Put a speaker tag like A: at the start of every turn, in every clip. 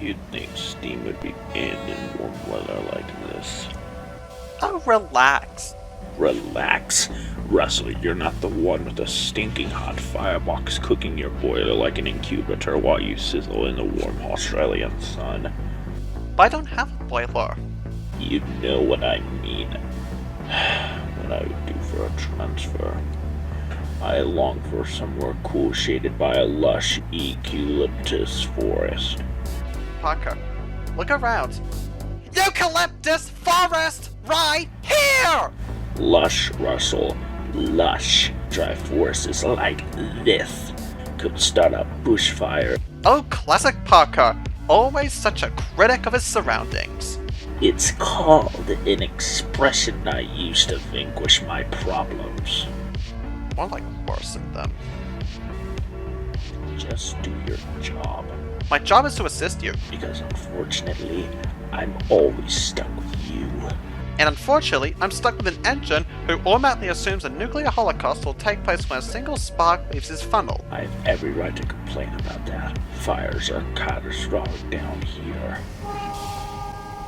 A: You'd think steam would be banned in warm weather like this.
B: Oh, relax.
A: Relax. Russell, you're not the one with the stinking hot firebox cooking your boiler like an incubator while you sizzle in the warm Australian sun.
B: But I don't have a boiler.
A: You know what I mean. What I would do for a transfer. I long for somewhere cool shaded by a lush eucalyptus forest.
B: Parker, look around. Eucalyptus forest right here!
A: Lush, Russell. Lush. Dry forests like this could start a bushfire.
B: Oh, classic Parker. Always such a critic of his surroundings.
A: It's called an expression I use to vanquish my problems.
B: More like worsen them.
A: Just do your job.
B: My job is to assist you.
A: Because unfortunately, I'm always stuck with you.
B: And unfortunately, I'm stuck with an engine who automatically assumes a nuclear holocaust will take place when a single spark leaves his funnel.
A: I have every right to complain about that. Fires are catastrophic down here.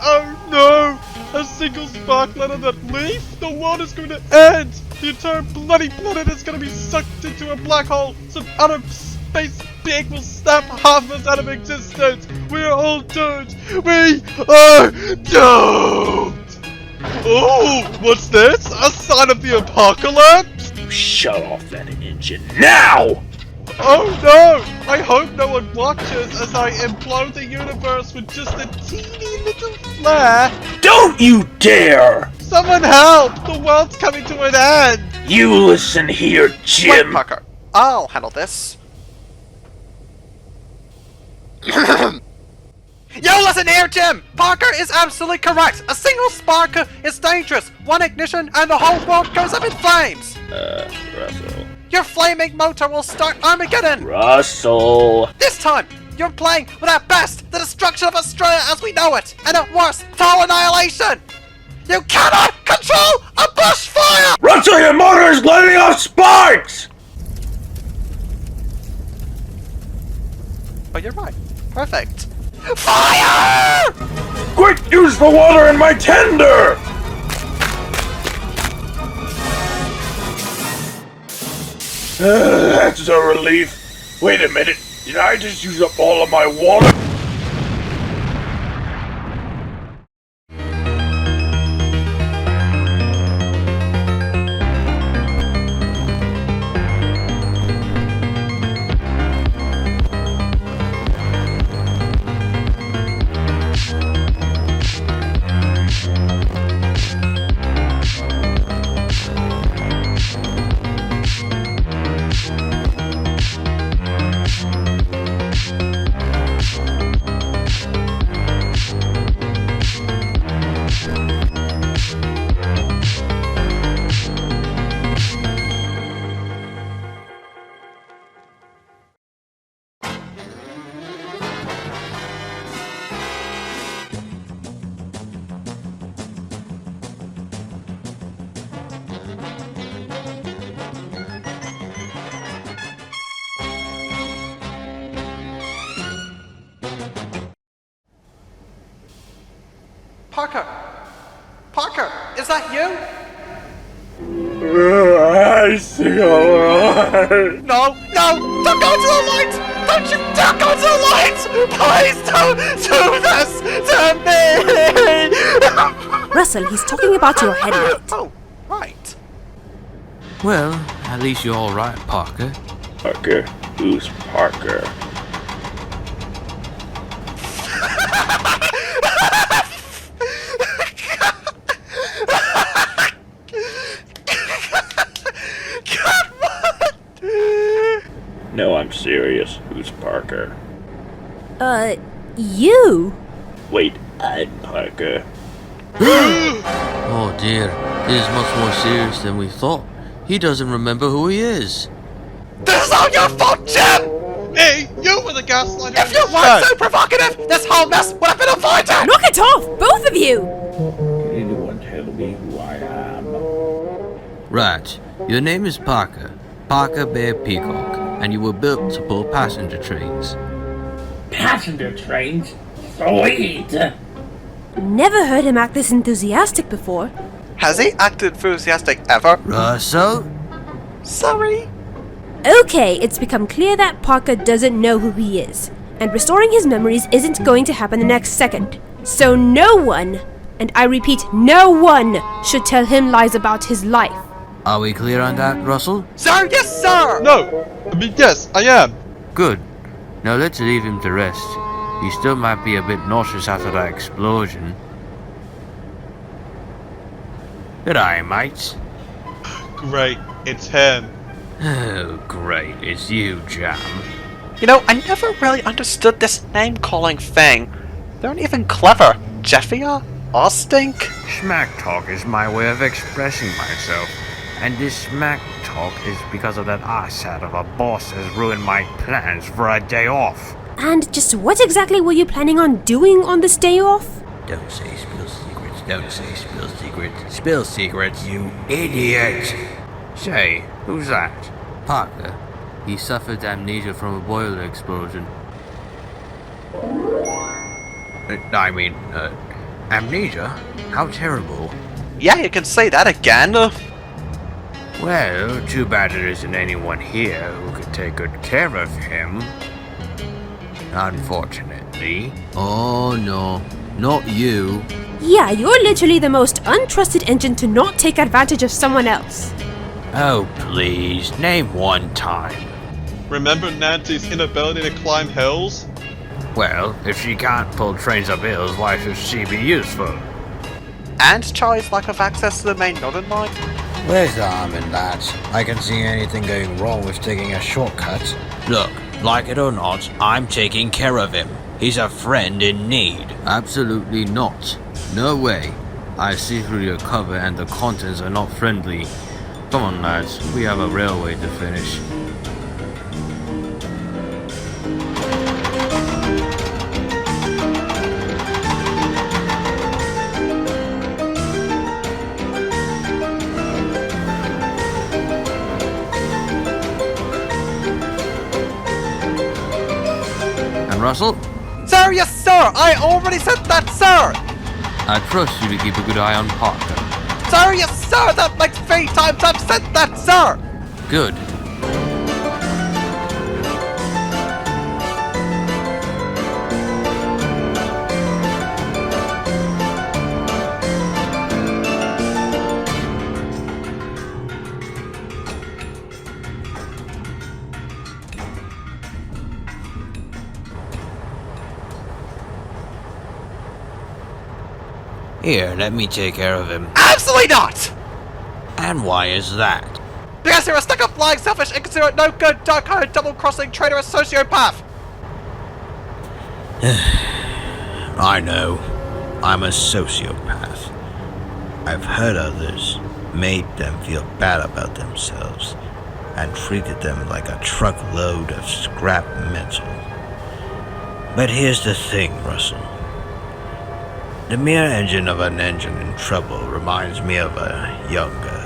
C: Oh no! A single spark let on that leaf? The world is going to end! The entire bloody planet is going to be sucked into a black hole! Some outer space being will snap half of us out of existence! We're all doomed! We are doomed! Oh, what's this? A sign of the apocalypse?
A: You shut off that engine now!
C: Oh no! I hope no one watches as I implode the universe with just a teeny little flare!
A: Don't you dare!
C: Someone help! The world's coming to an end!
A: You listen here,
B: Wait,
A: Jim!
B: Parker. I'll handle this. Yo, listen here, Jim! Parker is absolutely correct! A single spark is dangerous! One ignition and the whole world goes up in flames!
A: Russell.
B: Your flaming motor will start Armageddon!
A: Russell!
B: This time, you're playing with at best the destruction of Australia as we know it, and at worst, total annihilation! You cannot control a bushfire!
A: Russell, your motor is letting off sparks!
B: Oh, you're right. Perfect. Fire!
A: Quick, use the water in my tender! That's a relief. Wait a minute, did I just use up all of my water?
B: Parker! Parker, is that you?
A: I see alright.
B: No, no! Don't go to the light! Don't you dare go to the light! Please don't do this to me!
D: Russell, he's talking about your headlight.
B: Oh, right.
E: Well, at least you're alright, Parker.
A: Parker? Who's Parker? No, I'm serious. Who's Parker?
D: You?
A: Wait, I'm Parker.
E: Oh dear, this is much more serious than we thought. He doesn't remember who he is.
B: This is all your fault, Jim!
C: Hey, you were the gaslighter!
B: If you weren't so provocative, this whole mess would have been avoided!
D: Knock it off, both of you!
A: Can anyone tell me who I am?
E: Right, your name is Parker. Parker Bear Peacock, and you were built to pull passenger trains.
F: Passenger trains?
A: Sweet!
D: Never heard him act this enthusiastic before.
B: Has he acted enthusiastic ever?
E: Russell?
B: Sorry.
D: Okay, it's become clear that Parker doesn't know who he is, and restoring his memories isn't going to happen the next second. So no one, and I repeat, no one, should tell him lies about his life.
E: Are we clear on that, Russell?
B: Sir, yes, sir!
C: No! I mean, yes, I am!
E: Good. Now let's leave him to rest. He still might be a bit nauseous after that explosion. Good eye, mates.
C: Great, it's him.
E: Oh, great. It's you, Jam.
B: You know, I never really understood this name-calling thing. They aren't even clever. Jeffia? Ostink?
E: Smack talk is my way of expressing myself. And this smack talk is because of that asshat of a boss has ruined my plans for a day off.
D: And just what exactly were you planning on doing on this day off?
E: Don't say spill secrets. Don't say spill secrets. Spill secrets, you idiot! Say, who's that? Parker. He suffered amnesia from a boiler explosion. Amnesia? How terrible.
B: Yeah, you can say that again.
E: Well, too bad there isn't anyone here who could take good care of him. Unfortunately. Oh no, not you.
D: Yeah, you're literally the most untrusted engine to not take advantage of someone else.
E: Oh please, name one time.
C: Remember Nancy's inability to climb hills?
E: Well, if she can't pull trains up hills, why should she be useful?
B: And Charlie's lack of access to the main northern line.
F: Where's the harm in that? I can see anything going wrong with taking a shortcut.
G: Look, like it or not, I'm taking care of him. He's a friend in need.
E: Absolutely not. No way. I see through your cover and the contents are not friendly. Come on lads, we have a railway to finish. And Russell?
B: Sir, yes, sir! I already said that, sir!
E: I trust you to keep a good eye on Parker.
B: Sir, yes, sir! That makes 3 times I've said that, sir!
E: Good.
G: Here, let me take care of him.
B: Absolutely not!
G: And why is that?
B: Because you're a stuck-up, lying, selfish, inconsiderate, no-good, dark-hearted, double-crossing, traitorous sociopath!
G: I know. I'm a sociopath. I've hurt others, made them feel bad about themselves, and treated them like a truckload of scrap metal. But here's the thing, Russell. The mere engine of an engine in trouble reminds me of a younger,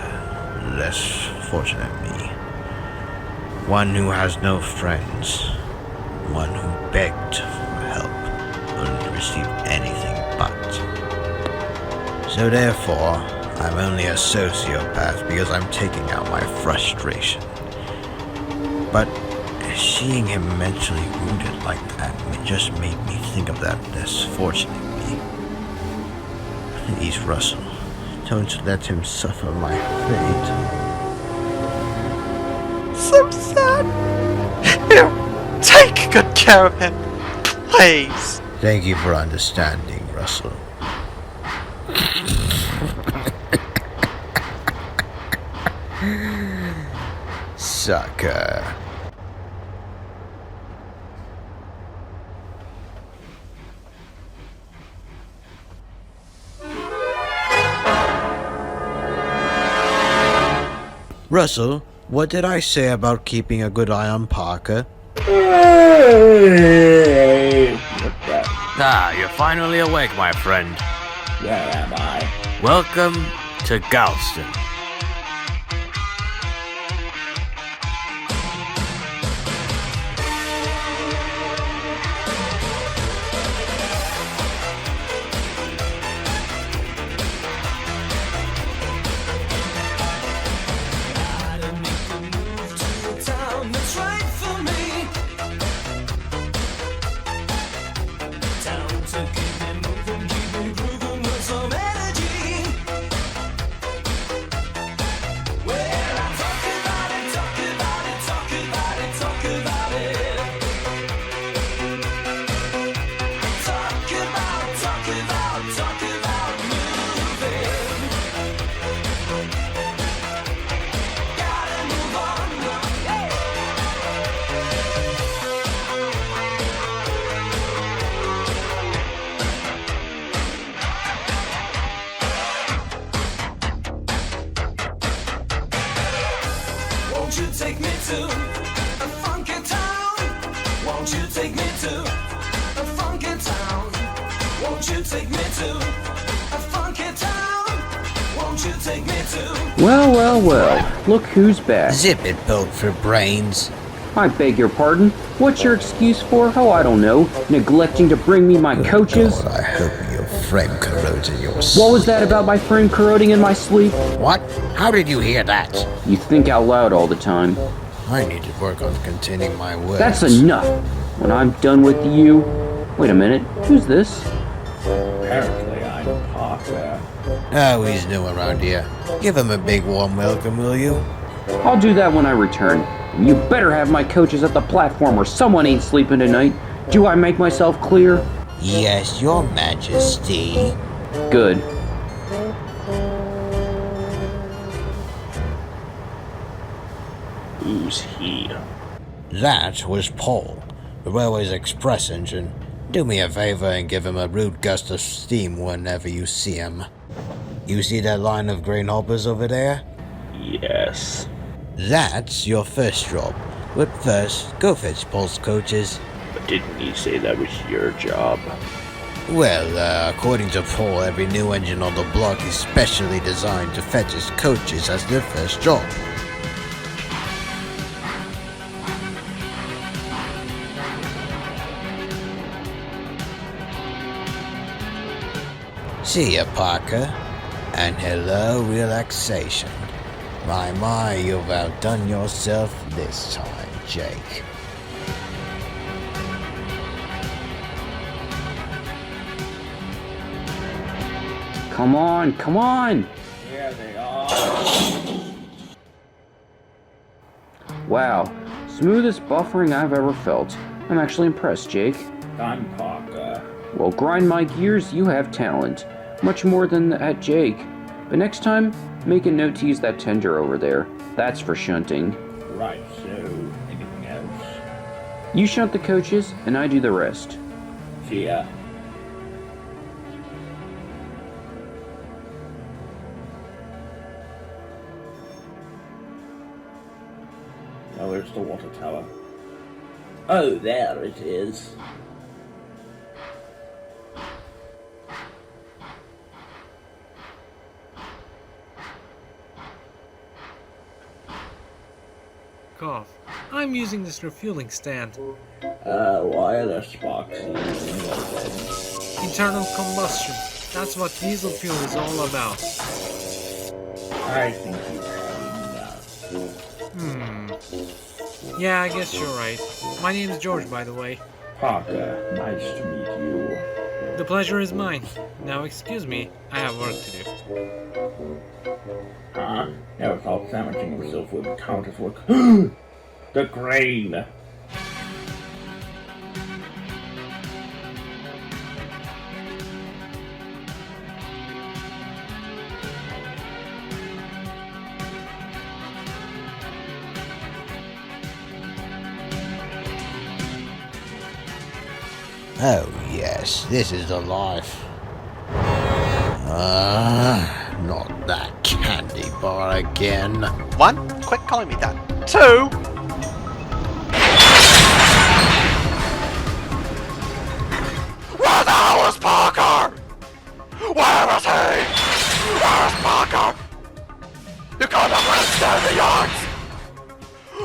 G: less fortunate me. One who has no friends. One who begged for help, only to receive anything but. So therefore, I'm only a sociopath because I'm taking out my frustration. But seeing him mentally wounded like that just made me think of that less fortunate me. Please, Russell, don't let him suffer my fate.
B: So sad. Here, take good care of him, please.
G: Thank you for understanding, Russell. Sucker. Russell, what did I say about keeping a good eye on Parker?
E: Ah, you're finally awake, my friend.
A: Where am I?
E: Welcome to Galston.
H: Won't you take me to a funky town? Won't you take me to a funky town? Won't you take me to a funky town? Won't you take me to?
I: Well, look who's back.
F: Zip it, built for brains.
I: I beg your pardon? What's your excuse for? Oh, I don't know. Neglecting to bring me my coaches?
F: God, I hope your frame corrodes in your sleep.
I: What was that about my frame corroding in my sleep?
F: What? How did you hear that?
I: You think out loud all the time.
F: I need to work on containing my words.
I: That's enough. When I'm done with you... Wait a minute. Who's this?
A: Apparently I'm Parker.
F: Oh, he's new around here. Give him a big warm welcome, will you?
I: I'll do that when I return. You better have my coaches at the platform or someone ain't sleeping tonight. Do I make myself clear?
F: Yes, your majesty.
I: Good.
A: Who's he?
G: That was Paul, the Railways Express engine. Do me a favor and give him a rude gust of steam whenever you see him. You see that line of grain hoppers over there?
A: Yes.
G: That's your first job. But first, go fetch Paul's coaches.
A: But didn't you say that was your job?
G: Well, according to Paul, every new engine on the block is specially designed to fetch his coaches as their first job. See ya, Parker. And hello, relaxation. My, you've outdone yourself this time, Jake.
I: Come on!
A: Here they are.
I: Wow, smoothest buffering I've ever felt. I'm actually impressed, Jake.
A: I'm Parker.
I: Well, grind my gears, you have talent. Much more than that, Jake. But next time, make a note to use that tender over there. That's for shunting.
A: Right, so anything else?
I: You shunt the coaches, and I do the rest.
A: See ya. Oh, where's the water tower? Oh, there it is.
C: Cough. I'm using this refueling stand.
A: Wireless box.
C: Internal combustion. That's what diesel fuel is all about.
A: I think you've had enough.
C: Yeah, I guess you're right. My name is George, by the way.
A: Parker, nice to meet you.
C: The pleasure is mine. Now excuse me, I have work to do.
A: Huh? Never thought sandwiching himself would count as work. The grain!
G: Oh yes, this is the life. Not that candy bar again.
B: 1, quit calling me that. 2, where the hell is Parker? Where is he? Where is Parker? You can't understand the yards.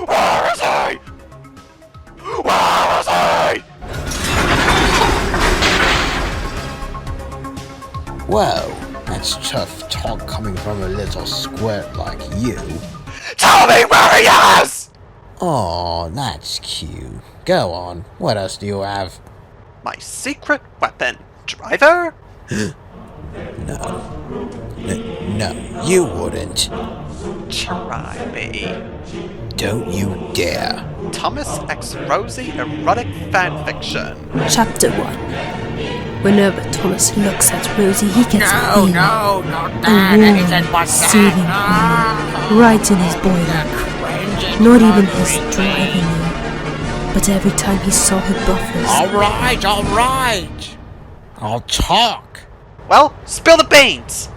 B: Where is he? Where is he?
G: Whoa, that's tough talk coming from a little squirt like you.
B: Tell me where he is!
G: Aw, that's cute. Go on, what else do you have?
B: My secret weapon, driver?
G: No, you wouldn't.
B: Try me.
G: Don't you dare.
B: Thomas X Rosie erotic fanfiction.
D: Chapter 1. Whenever Thomas looks at Rosie, he gets a feeling,
E: not
D: a warm, soothing feeling, right in his boiler. Not even his driving you, but every time he saw her buffers.
G: Alright. I'll talk.
B: Well, spill the beans!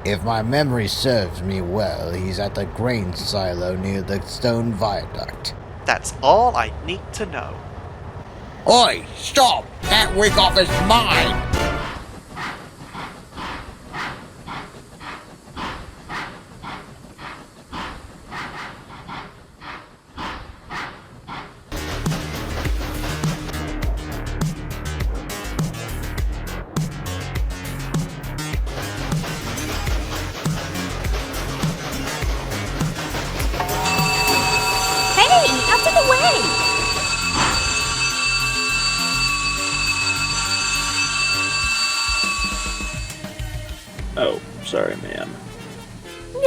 F: If my memory serves me well, he's at the grain silo near the stone viaduct.
B: That's all I need to know.
F: Oi! Stop! That wig off is mine!
D: Hey, out of the way!
A: Oh, sorry, ma'am.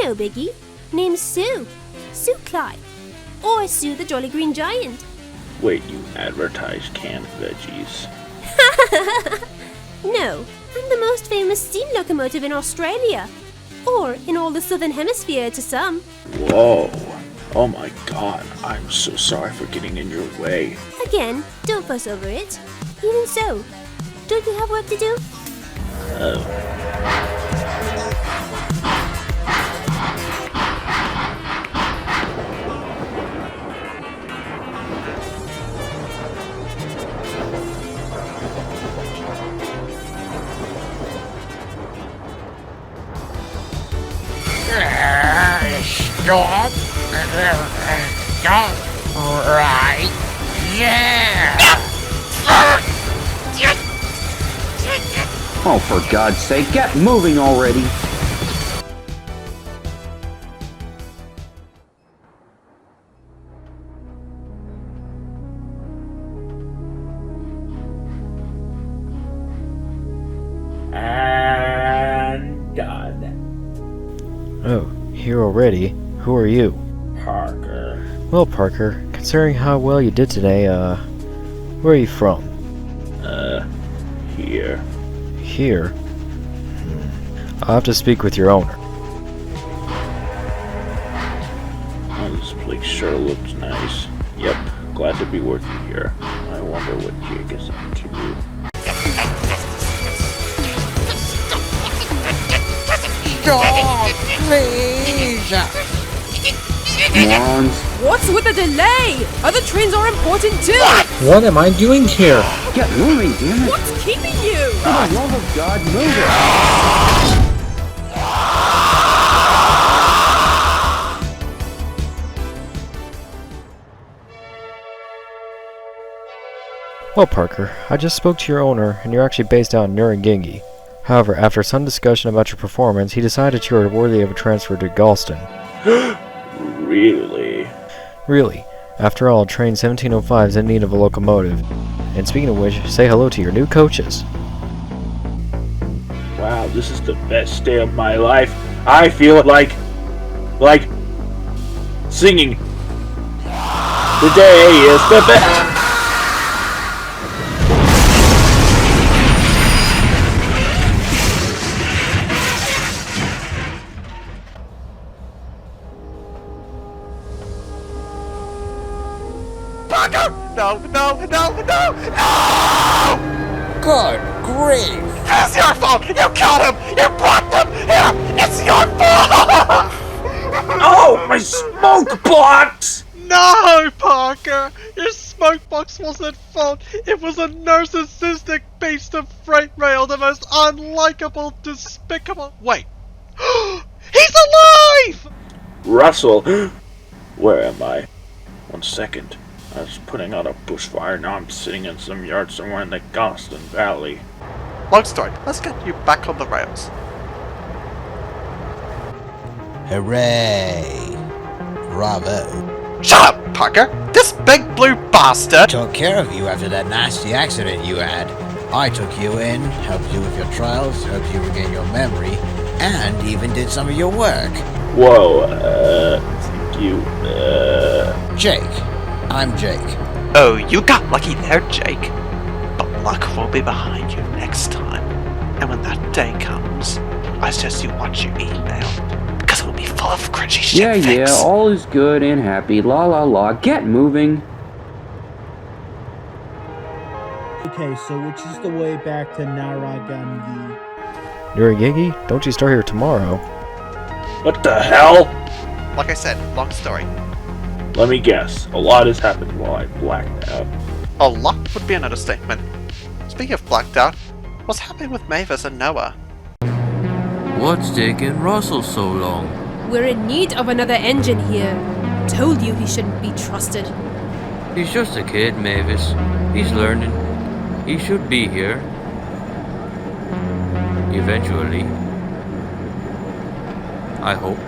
D: No biggie. Name's Sue. Sue Clyde. Or Sue the Jolly Green Giant.
A: Wait, you advertise canned veggies.
D: No, I'm the most famous steam locomotive in Australia. Or in all the southern hemisphere to some.
A: Whoa. Oh my god, I'm so sorry for getting in your way.
D: Again, don't fuss over it. Even so, don't you have work to do?
F: Stop! Stop! Right there!
I: Oh, for God's sake, get moving already!
A: And done.
J: Oh, here already? Who are you?
A: Parker.
J: Well, Parker, considering how well you did today, where are you from?
A: Here.
J: Here? I'll have to speak with your owner.
A: Oh, this place sure looks nice. Yep, glad to be working here. I wonder what Jake is up to.
F: Stop! Please!
I: Morons.
D: What's with the delay? Other trains are important too!
J: What am I doing here?
I: Get moving, damn it!
D: What's keeping you?
I: For the love of God, move it!
J: Well, Parker, I just spoke to your owner, and you're actually based out in Nuremberg. However, after some discussion about your performance, he decided you are worthy of a transfer to Galston.
A: Really?
J: Really. After all, train 1705 is in need of a locomotive. And speaking of which, say hello to your new coaches.
A: Wow, this is the best day of my life. I feel like singing. Today is the best.
B: Parker! No!
F: Good grief!
B: It's your fault! You killed him! You brought them here! It's your fault!
A: Oh, my smoke box!
C: No, Parker! Your smoke box wasn't at fault. It was a narcissistic beast of freight rail, the most unlikable, despicable. Wait. He's alive!
A: Russell, where am I? 1 second. I was putting out a bushfire, now I'm sitting in some yard somewhere in the Galston Valley.
B: Long story. Let's get you back on the rails.
F: Hooray! Bravo.
B: Shut up, Parker! This big blue bastard!
F: Took care of you after that nasty accident you had. I took you in, helped you with your trials, helped you regain your memory, and even did some of your work.
A: Whoa, thank you,
F: Jake. I'm Jake.
B: Oh, you got lucky there, Jake. But luck will be behind you next time. And when that day comes, I suggest you watch your email, because it will be full of cringy shit
I: Yeah,
B: fics.
I: all is good and happy. La la la. Get moving.
K: Okay, so which is the way back to Narragansett?
J: Nuragigi, don't you start here tomorrow?
A: What the hell?
B: Like I said, long story.
A: Let me guess. A lot has happened while I blacked out.
B: A lot would be an understatement. Speaking of blacked out, what's happening with Mavis and Noah?
E: What's taking Russell so long?
D: We're in need of another engine here. Told you he shouldn't be trusted.
E: He's just a kid, Mavis. He's learning. He should be here. Eventually. I hope.